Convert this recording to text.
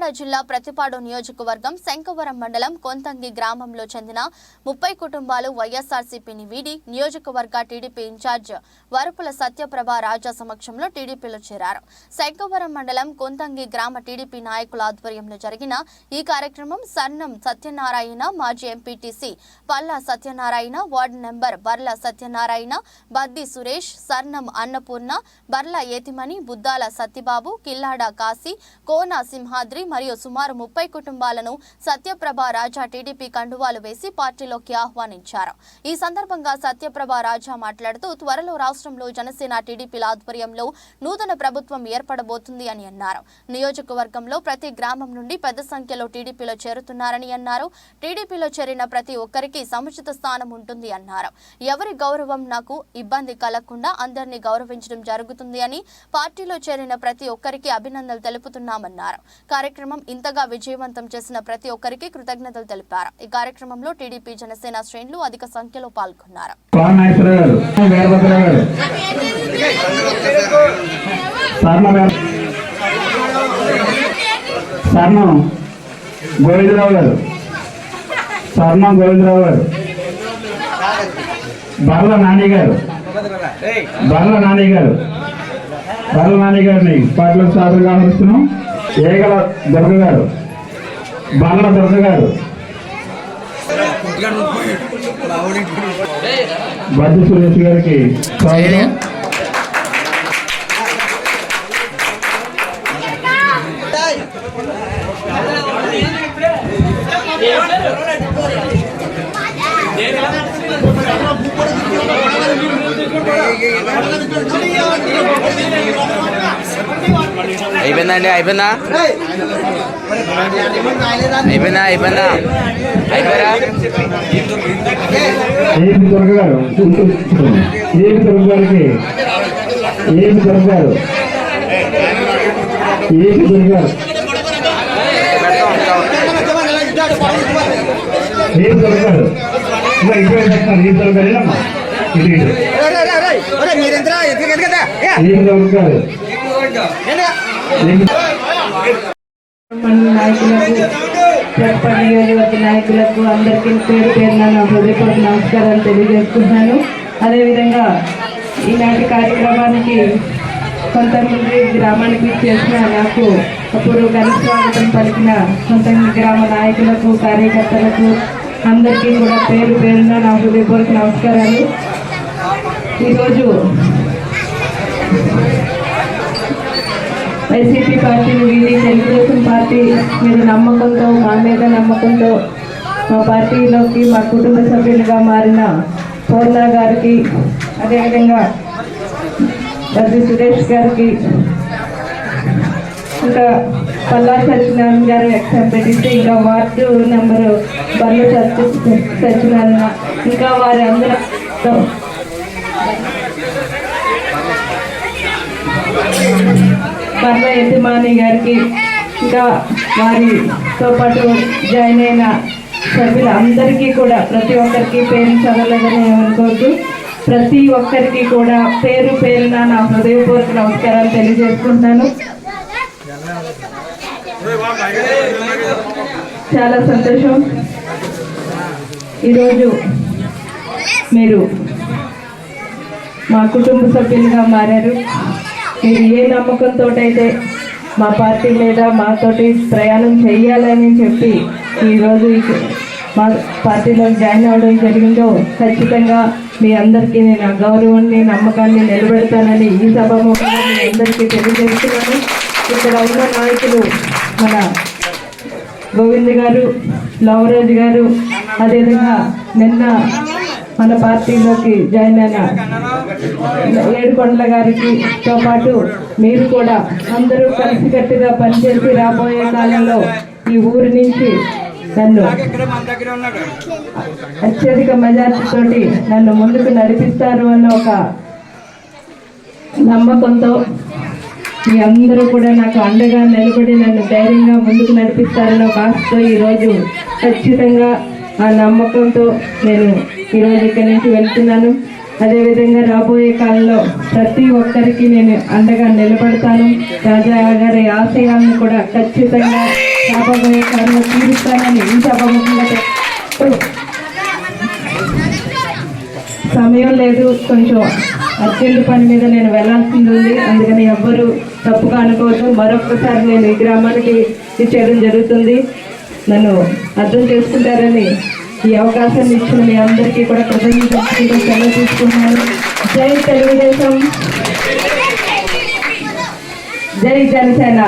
కాకినాడ జిల్లా ప్రతిపాడు నియోజకవర్గం శంకవరం మండలం కొంతంగి గ్రామంలో చెందిన 30 కుటుంబాలు వైఎస్ఆర్సీపీని వీడి నియోజకవర్గ టీడీపీ ఇన్ఛార్జ్ వరపుల సత్యప్రభ రాజా సమక్షంలో టీడీపీలో చేరారు. శంకవరం మండలం కొంతంగి గ్రామ టీడీపీ నాయకుల ఆధ్వర్యంలో జరిగిన ఈ కార్యక్రమం సన్నం సత్యనారాయణ, మాజీ MPTC Palla Satyanarayana, ward number Barla Satyanarayana, Baddi Suresh, Sarnam Annapurna, Barla Ethimani, Buddala Satyababu, Killada Kasi, Kona Simhadri మరియు సుమారు 30 కుటుంబాలను సత్యప్రభ రాజా టీడీపీ కండువాలు వేసి పార్టీలోకి ఆహ్వానించారు. ఈ సందర్భంగా సత్యప్రభ రాజా మాట్లాడుతూ త్వరలో రాష్ట్రంలో జనసేన టీడీపీల ఆధ్వర్యంలో నూతన ప్రభుత్వం ఏర్పడబోతుంది అని అన్నారు. నియోజకవర్గంలో ప్రతి గ్రామం నుండి పెద్ద సంఖ్యలో టీడీపీలో చేరుతున్నారని అన్నారు. టీడీపీలో చేరిన ప్రతి ఒక్కరికి సముచిత స్థానం ఉంటుంది అన్నారు. ఎవరి గౌరవం నాకు ఇబ్బంది కలగకుండా అందరినీ గౌరవించడం జరుగుతుంది అని, పార్టీలో చేరిన ప్రతి ఒక్కరికి అభినందనలు తెలుపుతున్నామన్నారు. కార్యక్రమం ఇంతగా విజయవంతం చేసిన ప్రతి ఒక్కరికి కృతజ్ఞతలు తెలిపారు. ఈ కార్యక్రమంలో టీడీపీ జనసేన శ్రేణులు అధిక సంఖ్యలో పాల్గొన్నారు. బర్ల నాని గారిని పార్టీలకు సాధనగా ఆహ్వానిస్తున్నాం. ఏగల దుర్గ గారు, బర్ల దుర్గ గారు, బద్ది సురేష్ గారికి స్వాగతం. అయిపోయిందండి, అయిపోయిందా దుర్గ గారు, దుర్గ గారికి, దుర్గ గారు, దుర్గ గారు, నాయకులకు అందరికీ పేరు పేరున నా హృదయపూర్వక నమస్కారాలు తెలియజేస్తున్నాను. అదేవిధంగా ఈనాటి కార్యక్రమానికి కొంతమంది గ్రామానికి చేసిన నాకు అప్పుడు ఘన స్వాగతం పలికిన కొంతమంది గ్రామ నాయకులకు, కార్యకర్తలకు అందరికీ కూడా పేరు పేరున నా హృదయపూర్వక నమస్కారాలు. ఈరోజు వైసీపీ పార్టీని వీడి తెలుగుదేశం పార్టీ మీద నమ్మకంతో, మా మీద నమ్మకంతో మా పార్టీలోకి మా కుటుంబ సభ్యులుగా మారిన పూర్ణ గారికి, అదేవిధంగా బద్ది సురేష్ గారికి, ఇంకా పల్లా సత్యనారాయణ గారు ఎక్స్ఎంపీటీసీ, ఇంకా వార్డు నెంబరు బర్ల సత్యనారాయణ, ఇంకా వారి అందరితో బర్ల యతిమాని గారికి, ఇంకా వారితో పాటు జాయిన్ అయిన సభ్యులందరికీ కూడా ప్రతి ఒక్కరికి పేరు చదవలేదని అనుకోవద్దు. ప్రతి ఒక్కరికి కూడా పేరు పేరున నా హృదయపూర్వక నమస్కారాలు తెలియజేసుకుంటున్నాను. చాలా సంతోషం. ఈరోజు మీరు మా కుటుంబ సభ్యులుగా మారారు. మీరు ఏ నమ్మకంతో అయితే మా పార్టీ మీద మాతోటి ప్రయాణం చేయాలని చెప్పి ఈరోజు మా పార్టీలో జాయిన్ అవ్వడం జరిగిందో, ఖచ్చితంగా మీ అందరికీ నేను ఆ గౌరవాన్ని, నమ్మకాన్ని నిలబెడతానని ఈ సభాముఖంగా మీ అందరికీ తెలియజేస్తున్నాను. ఇక్కడ ఉన్న నాయకులు మన గోవింద్ గారు, లవరాజు గారు, అదేవిధంగా నిన్న మన పార్టీలోకి జాయిన్ అయిన ఏడుకొండల గారితో పాటు మీరు కూడా అందరూ కలిసికట్టుగా పనిచేసి రాబోయే కాలంలో ఈ ఊరి నుంచి నన్ను అత్యధిక మెజార్టీతోటి నన్ను ముందుకు నడిపిస్తారు అన్న ఒక నమ్మకంతో మీ అందరూ కూడా నాకు అండగా నిలబడి నన్ను ధైర్యంగా ముందుకు నడిపిస్తారన్న ఒక ఆశతో ఈరోజు ఖచ్చితంగా ఆ నమ్మకంతో నేను ఈరోజు ఇక్కడి నుంచి వెళ్తున్నాను. అదేవిధంగా రాబోయే కాలంలో ప్రతి ఒక్కరికి నేను అండగా నిలబడతాను. రాజా గారి ఆశయాలను కూడా ఖచ్చితంగా రాబోయే కాలంలో తీరుస్తానని ఈ సభాముఖంగా సమయం లేదు, కొంచెం అర్జెంట్ పని మీద నేను వెళ్ళాల్సింది ఉంది. అందుకని ఎవ్వరూ తప్పుగా అనుకోవద్దు. మరొక్కసారి నేను ఈ గ్రామానికి ఇచ్చేయడం జరుగుతుంది. నన్ను అర్థం చేసుకుంటారని ఈ అవకాశాన్ని ఇచ్చిన మీ అందరికీ కూడా కృతజ్ఞతలు సెలవు తీసుకుంటున్నాను. జై తెలుగుదేశం, జై జనసేన.